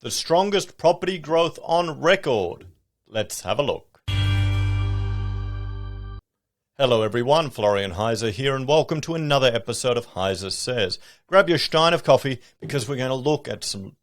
The strongest property growth on record. Let's have a look. Hello everyone, Florian.Heise here, and welcome to another episode of HeiseSays. Grab your stein of coffee because we're going to look at some,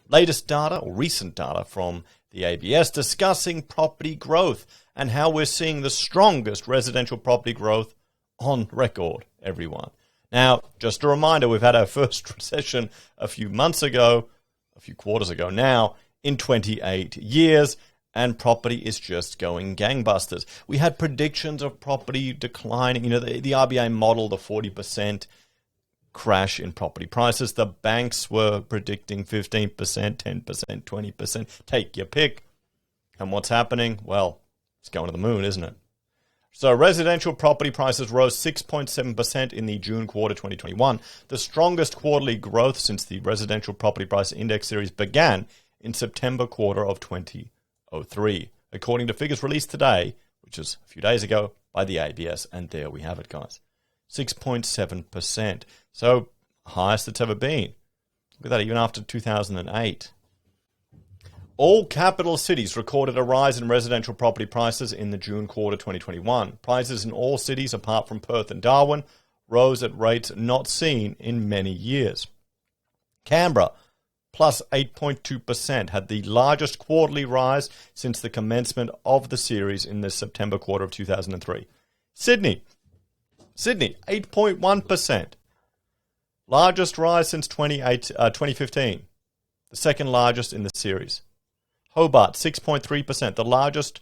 latest data or recent data from the ABS discussing property growth and how we're seeing the strongest residential property growth on record, everyone. Now, just a reminder, we've had our first recession a few quarters ago now, in 28 years, and property is just going gangbusters. We had predictions of property declining. The RBA model, the 40% crash in property prices. The banks were predicting 15%, 10%, 20%. Take your pick. And what's happening? Well, it's going to the moon, isn't it? So residential property prices rose 6.7% in the June quarter 2021, the strongest quarterly growth since the residential property price index series began in September quarter of 2003, according to figures released today, which is a few days ago, by the ABS. And there we have it, guys. 6.7%. So highest it's ever been. Look at that, even after 2008. All capital cities recorded a rise in residential property prices in the June quarter 2021. Prices in all cities, apart from Perth and Darwin, rose at rates not seen in many years. Canberra, plus 8.2%, had the largest quarterly rise since the commencement of the series in the September quarter of 2003. Sydney, 8.1%. Largest rise since 2015, the second largest in the series. Hobart, 6.3%, the largest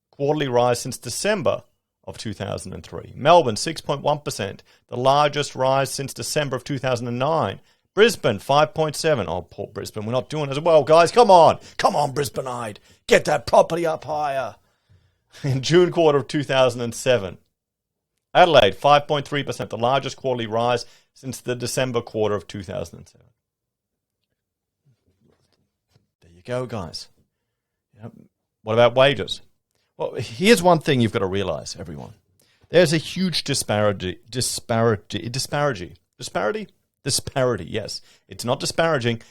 quarterly rise since December of 2003. Melbourne, 6.1%, the largest rise since December of 2009. Brisbane, 5.7%. Oh, poor Brisbane, we're not doing as well, guys. Come on, Brisbaneite. Get that property up higher. In June quarter of 2007. Adelaide, 5.3%, the largest quarterly rise since the December quarter of 2007. There you go, guys. What about wages? Well, here's one thing you've got to realize, everyone. There's a huge disparity, yes. It's not disparaging.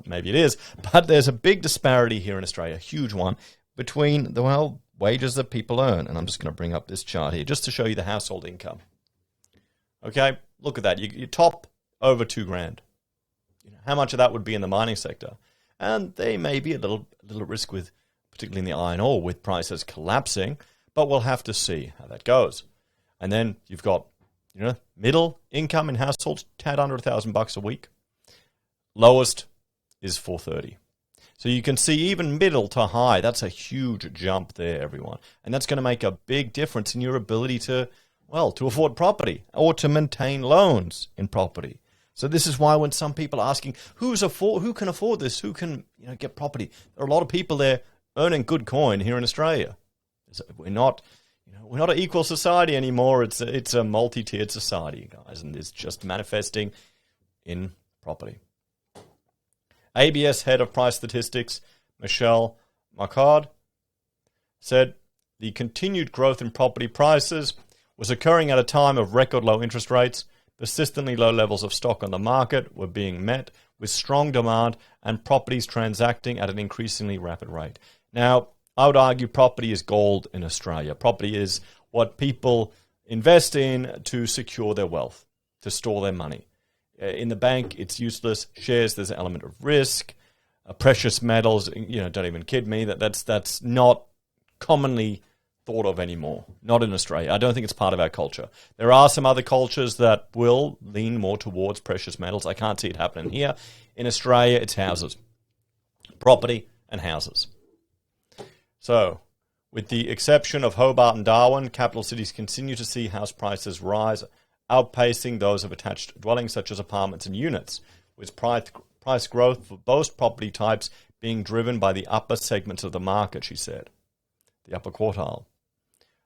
Maybe it is, but there's a big disparity here in Australia, a huge one, between the, wages that people earn. And I'm just going to bring up this chart here just to show you the household income. Okay, look at that. You top over $2,000. How much of that would be in the mining sector? And they may be a little risk with, particularly in the iron ore, with prices collapsing, but we'll have to see how that goes. And then you've got, middle income in households, tad under $1,000 a week. Lowest is $430. So you can see even middle to high, that's a huge jump there, everyone. And that's going to make a big difference in your ability to afford property or to maintain loans in property. So this is why when some people are asking, who can afford this? Who can get property? There are a lot of people there earning good coin here in Australia. We're not an equal society anymore. It's a multi-tiered society, guys, and it's just manifesting in property. ABS head of price statistics, Michelle Marcard, said the continued growth in property prices was occurring at a time of record low interest rates. Persistently low levels of stock on the market were being met with strong demand and properties transacting at an increasingly rapid rate. Now, I would argue property is gold in Australia. Property is what people invest in to secure their wealth, to store their money. In the bank, it's useless. Shares, there's an element of risk. Precious metals, don't even kid me. That's not commonly thought of anymore. Not in Australia. I don't think it's part of our culture. There are some other cultures that will lean more towards precious metals. I can't see it happening here. In Australia, it's houses. Property and houses. So, with the exception of Hobart and Darwin, capital cities continue to see house prices rise, outpacing those of attached dwellings such as apartments and units, with price growth for both property types being driven by the upper segments of the market, she said. The upper quartile.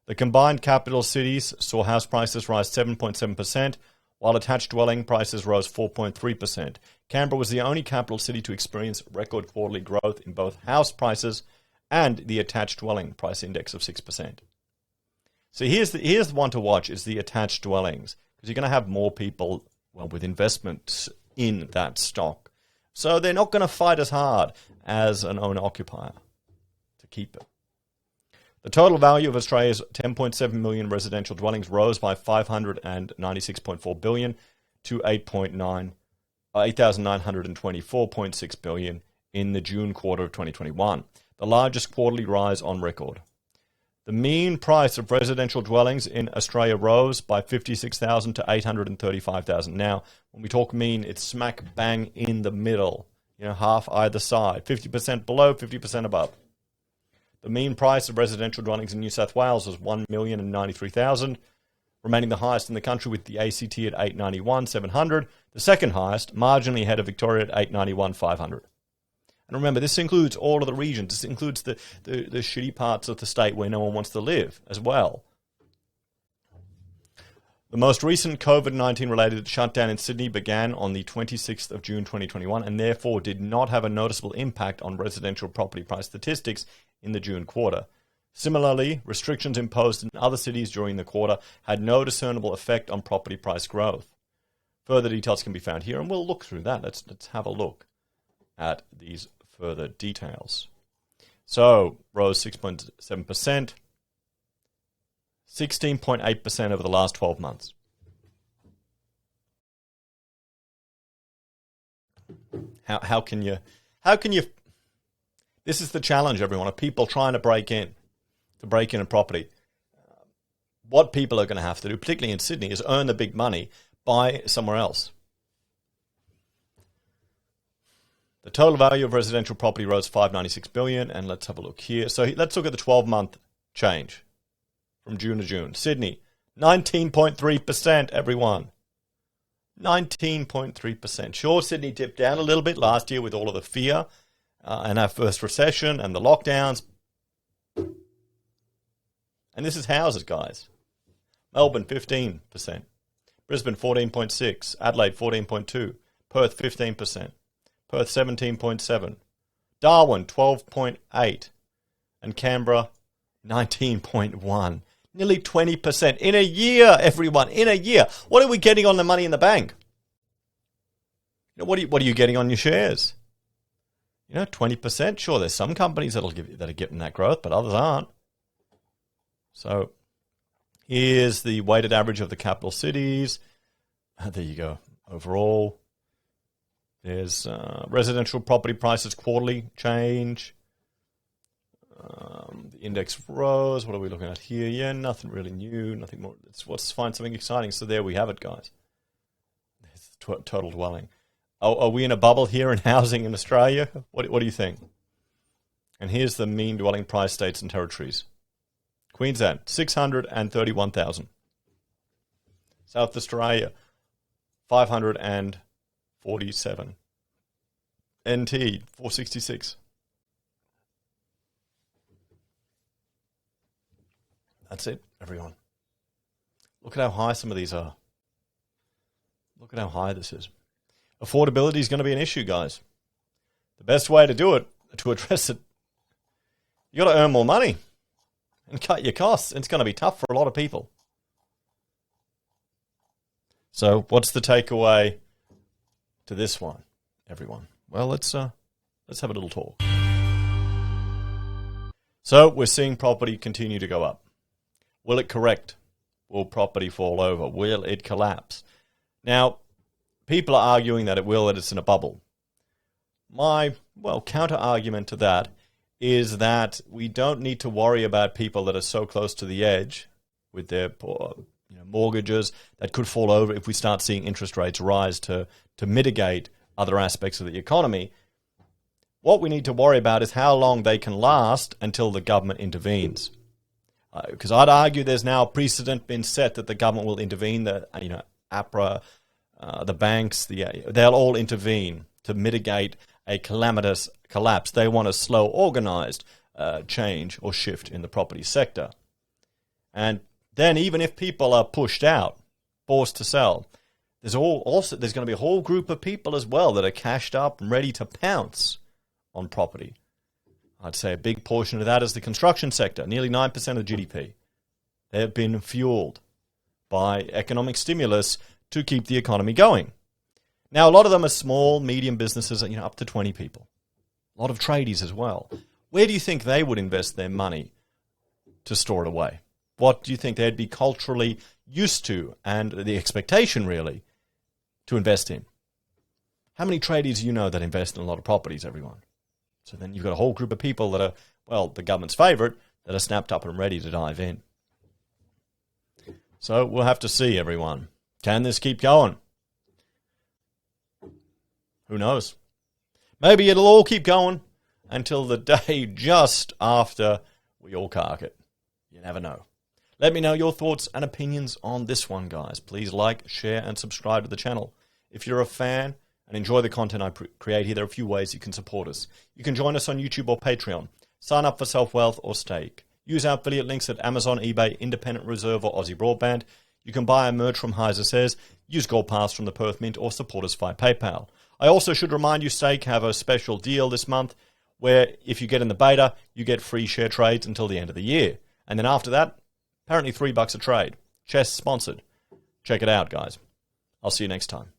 The combined capital cities saw house prices rise 7.7%, while attached dwelling prices rose 4.3%. Canberra was the only capital city to experience record quarterly growth in both house prices and the attached dwelling price index of 6%. So here's the one to watch is the attached dwellings, because you're going to have more people with investments in that stock. So they're not going to fight as hard as an owner-occupier to keep it. The total value of Australia's 10.7 million residential dwellings rose by 596.4 billion to 8,924.6 billion in the June quarter of 2021, the largest quarterly rise on record. The mean price of residential dwellings in Australia rose by 56,000 to 835,000. Now, when we talk mean, it's smack bang in the middle, half either side, 50% below, 50% above. The mean price of residential dwellings in New South Wales was 1,093,000, remaining the highest in the country, with the ACT at 891,700, the second highest, marginally ahead of Victoria at 891,500. And remember, this includes all of the regions. This includes the shitty parts of the state where no one wants to live as well. The most recent COVID-19 related shutdown in Sydney began on the 26th of June 2021 and therefore did not have a noticeable impact on residential property price statistics in the June quarter. Similarly, restrictions imposed in other cities during the quarter had no discernible effect on property price growth. Further details can be found here, and we'll look through that. Let's have a look at these further details. So, rose 6.7%, 16.8% over the last 12 months. How can you, this is the challenge, everyone, of people trying to break in a property. What people are going to have to do, particularly in Sydney, is earn the big money, buy somewhere else. The total value of residential property rose 596 billion, and let's have a look here. So let's look at the 12-month change from June to June. Sydney, 19.3%, everyone. 19.3%. Sure, Sydney dipped down a little bit last year with all of the fear and our first recession and the lockdowns. And this is houses, guys. Melbourne, 15%. Brisbane, 14.6%. Adelaide, 14.2%. Perth, 15%. Perth, 17.7%. Darwin, 12.8%. And Canberra, 19.1%. Nearly 20%. In a year, everyone. In a year. What are we getting on the money in the bank? What are you getting on your shares? 20%. Sure, there's some companies that are getting that growth, but others aren't. So here's the weighted average of the capital cities. There you go. Overall, there's residential property prices quarterly change. The index rose. What are we looking at here? Yeah, nothing really new. Nothing more. Let's find something exciting. So there we have it, guys. There's the total dwelling. Are we in a bubble here in housing in Australia? What do you think? And here's the mean dwelling price states and territories. Queensland, 631,000. South Australia, 547. NT, 466. That's it, everyone. Look at how high some of these are. Look at how high this is. Affordability is going to be an issue, guys. The best way to do it, to address it, you got to earn more money and cut your costs. It's going to be tough for a lot of people. So what's the takeaway to this one, everyone? Well, let's have a little talk. So we're seeing property continue to go up. Will it correct? Will property fall over? Will it collapse? Now, people are arguing that it will, that it's in a bubble. My, counter-argument to that is that we don't need to worry about people that are so close to the edge with their mortgages that could fall over if we start seeing interest rates rise to mitigate other aspects of the economy. What we need to worry about is how long they can last until the government intervenes. Because I'd argue there's now a precedent been set that the government will intervene, that APRA, the banks, they'll all intervene to mitigate a calamitous collapse. They want a slow, organized change or shift in the property sector. And then even if people are pushed out, forced to sell, there's going to be a whole group of people as well that are cashed up and ready to pounce on property. I'd say a big portion of that is the construction sector, nearly 9% of the GDP. They have been fueled by economic stimulus to keep the economy going. Now, a lot of them are small, medium businesses, up to 20 people. A lot of tradies as well. Where do you think they would invest their money to store it away? What do you think they'd be culturally used to and the expectation, really, to invest in? How many tradies do you know that invest in a lot of properties, everyone? So then you've got a whole group of people that are, well, the government's favourite, that are snapped up and ready to dive in. So we'll have to see, everyone. Can this keep going? Who knows? Maybe it'll all keep going until the day just after we all cark it. You never know. Let me know your thoughts and opinions on this one, guys. Please like, share, and subscribe to the channel. If you're a fan and enjoy the content I create here, there are a few ways you can support us. You can join us on YouTube or Patreon. Sign up for SelfWealth or Stake. Use our affiliate links at Amazon, eBay, Independent Reserve, or AussieBroadband. You can buy our merch from HeiseSays, use Gold Pass from the Perth Mint, or support us via PayPal. I also should remind you, Stake have a special deal this month where if you get in the beta, you get free share trades until the end of the year. And then after that, apparently $3 a trade. Chess sponsored. Check it out, guys. I'll see you next time.